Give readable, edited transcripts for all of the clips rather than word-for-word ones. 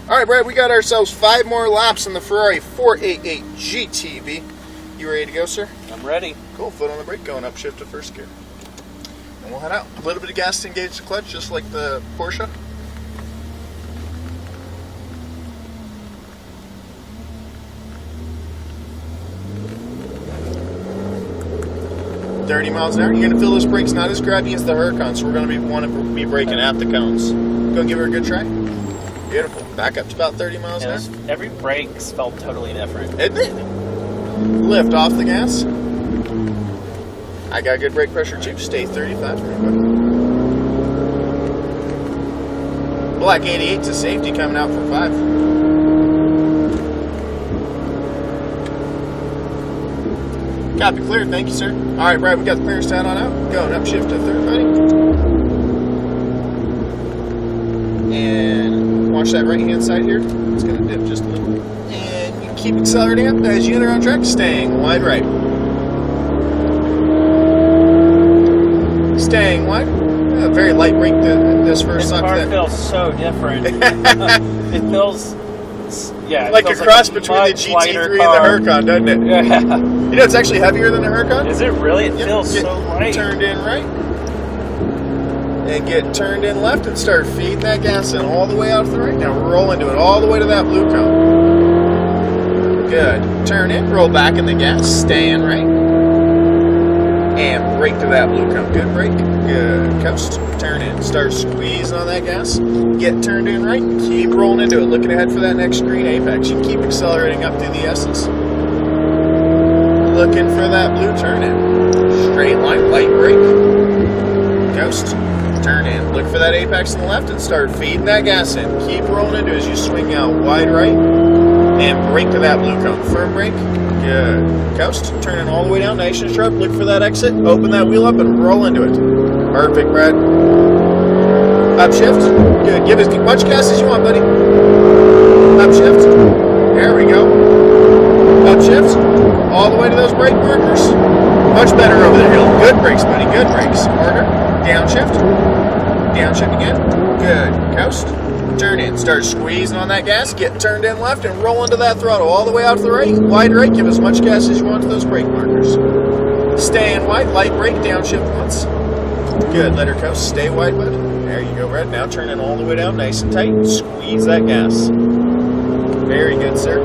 All right, Brad, we got ourselves 5 more laps in the Ferrari 488 GTB. You ready to go, sir? I'm ready. Cool, foot on the brake, going up, shift to first gear. And we'll head out. A little bit of gas to engage the clutch, just like the Porsche. .30 miles an hour. You're going to feel this brake's not as grabby as the Huracan, so we're going to want to be braking at the cones. Go give her a good try. Beautiful. Back up to about 30 miles an hour. Every brake felt totally different. Isn't it? Lift off the gas. I got good brake pressure too. Stay 35 real quick. Black 88 to safety coming out for 5. Copy clear, thank you, sir. All right, Brad, we got the clearance down on out. Going up, shift to third, buddy. And watch that right-hand side here. It's going to dip just a little. And you keep accelerating up as you enter on track, staying wide right. Staying wide. Very light brake this first time. This car feels so different. It feels... Yeah, like a cross between the GT3 and the Huracan, doesn't it? Yeah. You know, it's actually heavier than the Huracan. Is it really? It feels so light. Turned in right. And get turned in left and start feeding that gas in all the way out to the right. Now roll into it all the way to that blue cone. Good. Turn in, roll back in the gas, stay in right. And brake to that blue cone. Good brake. Good. Coast. Turn in. Start squeezing on that gas. Get turned in right. Keep rolling into it. Looking ahead for that next green apex. You keep accelerating up through the S's. Looking for that blue turn in. Straight line, light brake. Coast. Turn in. Look for that apex on the left and start feeding that gas in. Keep rolling into it as you swing out wide right. And brake to that blue cone. Firm brake. Good. Coast. Turn in all the way down. Nice and sharp. Look for that exit. Open that wheel up and roll into it. Perfect, Brad. Upshift. Good. Give as much gas as you want, buddy. Upshift. There we go. Upshift. All the way to those brake markers. Much better over the hill. Good brakes, buddy. Good brakes. Harder. Downshift. Downshift again. Good. Coast. Turn in. Start squeezing on that gas. Get turned in left and roll into that throttle all the way out to the right. Wide right. Give as much gas as you want to those brake markers. Stay in wide. Light brake. Downshift once. Good. Let her coast. Stay wide, bud. There you go, Red. Now turn in all the way down. Nice and tight. Squeeze that gas. Very good, sir.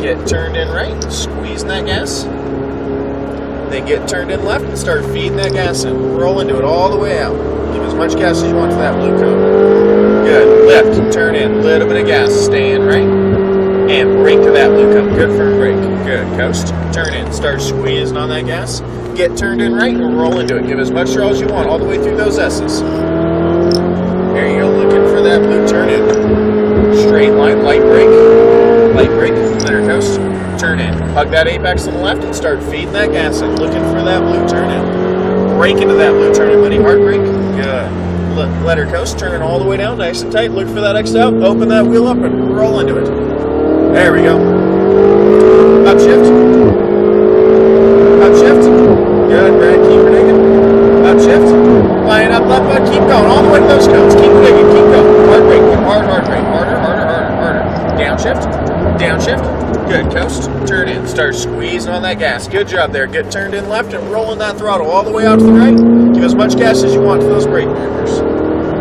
Get turned in right. Squeezing that gas. Then get turned in left and start feeding that gas in. Roll into it all the way out. Give as much gas as you want to that blue cone. Good. Lift. Turn in. Little bit of gas. Stay in right. And brake to that blue cone. Good firm brake. Good. Coast. Turn in. Start squeezing on that gas. Get turned in right and roll into it. Give as much throttle as you want all the way through those S's. There you go. Looking for that blue turn in. Straight line. Light brake. Light brake. Let her coast. Turn in. Hug that apex on the left and start feeding that gas in. Looking for that blue turn in. Brake into that blue turn in, buddy. Hard brake. Good. Let her coast. Turn it all the way down. Nice and tight. Look for that exit out. Open that wheel up and roll into it. There we go. Upshift. Upshift. Good, Brad. Keep her digging. Upshift. Line up left bud. Keep going. All the way to those cones. Keep digging. Keep going. Hard brake. Hard brake. Harder, harder, harder, harder. Downshift. Downshift. Good. Coast. Turn in. Start squeezing on that gas. Good job there. Get turned in left and rolling that throttle all the way out to the right. Give as much gas as you want to those brake markers.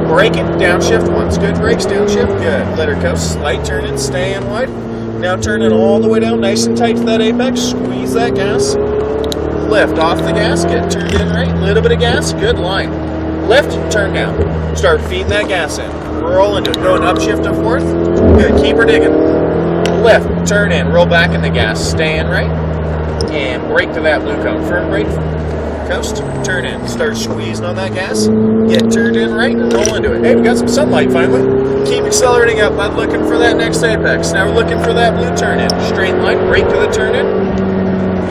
Brake it. Downshift once. Good brakes. Downshift. Good. Let her coast. Slight turn in. Stay in wide. Now turn it all the way down. Nice and tight to that apex. Squeeze that gas. Lift off the gas. Get turned in right. Little bit of gas. Good line. Lift. Turn down. Start feeding that gas in. Roll into it. Going upshift to fourth. Good. Keep her digging. Lift. Turn in. Roll back in the gas. Stay in right. And brake to that blue cone. Firm brake. Coast. Turn in. Start squeezing on that gas. Get turned in right and roll into it. Hey, we got some sunlight finally. Keep accelerating up, bud. Looking for that next apex. Now we're looking for that blue turn in. Straight line. Brake to the turn in.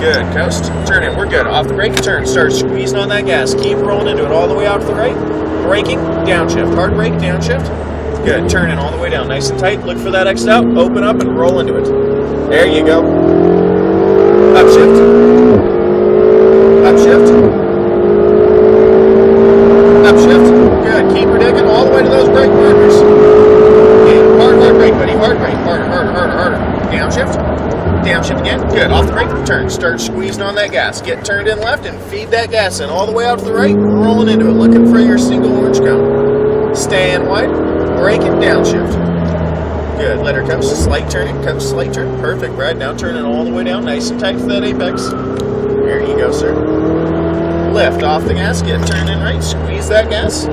Good. Coast. Turn in. We're good. Off the brake. Turn. Start squeezing on that gas. Keep rolling into it all the way out to the right. Braking. Downshift. Hard brake. Downshift. Good. Turn in all the way down. Nice and tight. Look for that exit out. Open up and roll into it. There you go. Upshift. Upshift. Upshift. Good. Keep her digging all the way to those brake markers. And hard start squeezing on that gas. Get turned in left and feed that gas in all the way out to the right, rolling into it, looking for your single orange cone. Staying wide, braking, downshift. Good, let her come, slight turning, come slight turn, perfect, Brad. Now turning all the way down, nice and tight to that apex. There you go, sir. Lift off the gas, get turned in right, squeeze that gas.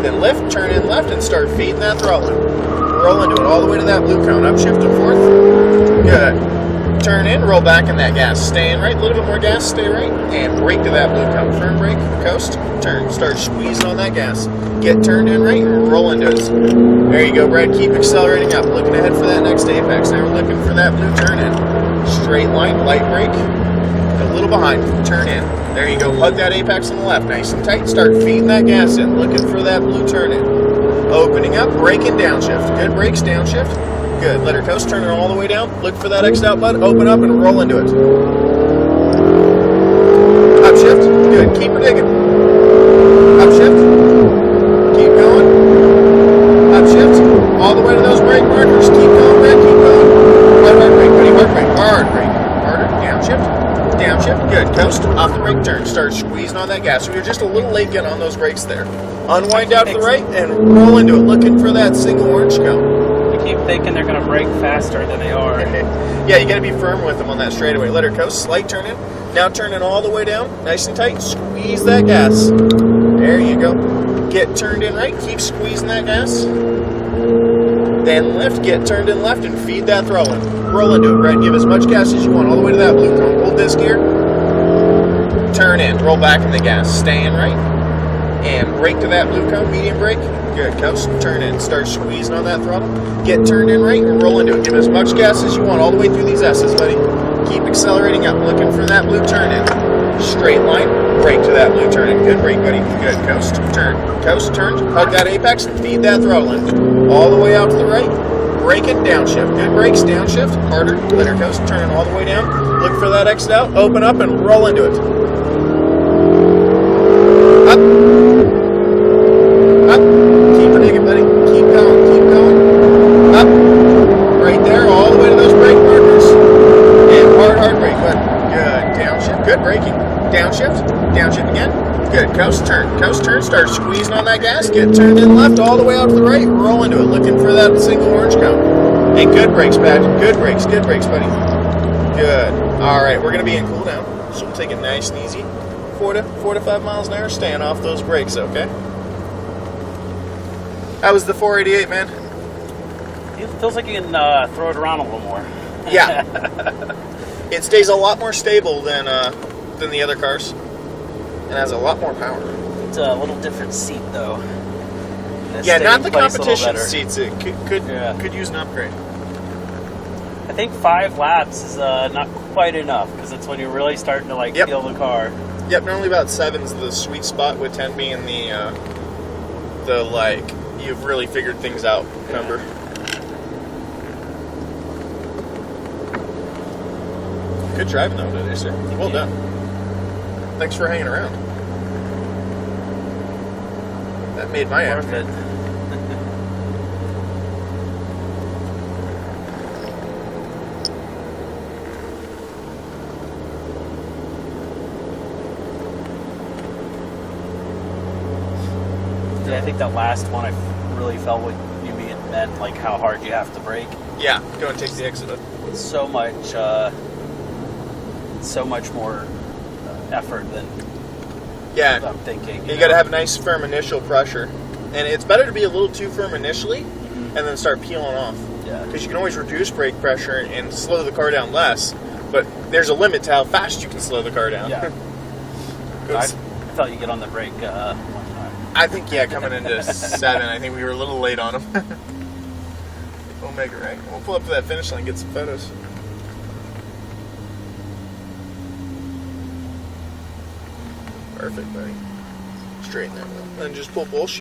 Then lift, turn in left, and start feeding that throttle in. Roll into it all the way to that blue cone, upshift and forth. Good. Turn in, roll back in that gas. Stay in right, a little bit more gas, stay right, and brake to that blue cone. Firm brake, coast, turn. Start squeezing on that gas. Get turned in right and roll into it. There you go, Brad. Keep accelerating up. Looking ahead for that next apex. Now we're looking for that blue turn in. Straight line, light brake. A little behind, turn in. There you go, hug that apex on the left. Nice and tight. Start feeding that gas in. Looking for that blue turn in. Opening up, braking, downshift. Good brakes, downshift. Good, let her coast, turn her all the way down. Look for that exit out button, open up and roll into it. Upshift, good, keep her digging. Upshift, keep going. Upshift, all the way to those brake markers. Keep going, Brad, keep going. Hard brake, buddy, hard brake, hard brake. Harder, downshift, downshift, good. Coast, off the brake turn, start squeezing on that gas. We were just a little late getting on those brakes there. Unwind out to the right and roll into it, looking for that single orange cone. Keep thinking they're going to brake faster than they are. Yeah, you got to be firm with them on that straightaway. Let her coast, slight turn in. Now turning all the way down, nice and tight. Squeeze that gas. There you go. Get turned in right, keep squeezing that gas. Then lift, get turned in left, and feed that throttle in. Roll into it, Brad. Give as much gas as you want, all the way to that blue cone. Hold this gear. Turn in, roll back in the gas. Stay in right. And brake to that blue cone, medium brake. Good, coast, turn in, start squeezing on that throttle. Get turned in right and roll into it. Give as much gas as you want all the way through these S's, buddy. Keep accelerating up, looking for that blue turn in. Straight line, brake to that blue turn in. Good brake, buddy. Good, coast, turn, hug that apex and feed that throttle in. All the way out to the right, braking, downshift. Good brakes, downshift, harder, let her coast, turn all the way down. Look for that exit out, open up and roll into it. Up. Up. Keep her digging, buddy. Keep going. Keep going. Up. Right there, all the way to those brake markers. And hard brake, bud. Good. Downshift. Good braking. Downshift. Downshift again. Good. Coast turn. Start squeezing on that gas. Get turned in left all the way out to the right. Roll into it. Looking for that single orange cone. And good brakes, Pat. Good brakes, buddy. Good. All right, we're going to be in cool down. So we'll take it nice and easy. 4 to 5 miles an hour, staying off those brakes, okay? How was the 488, man? It feels like you can throw it around a little more. Yeah. It stays a lot more stable than the other cars. And has a lot more power. It's a little different seat, though. Yeah, not the competition seats. It could use an upgrade. I think 5 laps is not quite enough, because it's when you're really starting to feel the car. Yep, normally about 7's the sweet spot, with 10 being the you've really figured things out number. Good driving though today, sir. Well done. Thanks for hanging around. That made my afternoon. I think that last one I really felt what you meant, how hard you have to brake. Yeah, go and take the exit up. So much more effort than I'm thinking. You got to have a nice firm initial pressure, and it's better to be a little too firm initially, and then start peeling off. Yeah. Because you can always reduce brake pressure and slow the car down less, but there's a limit to how fast you can slow the car down. Yeah. I felt you get on the brake one time. I think, coming into 7, I think we were a little late on them. We'll make it right. We'll pull up to that finish line and get some photos. Perfect, buddy. Straighten that up. And just pull bullshit.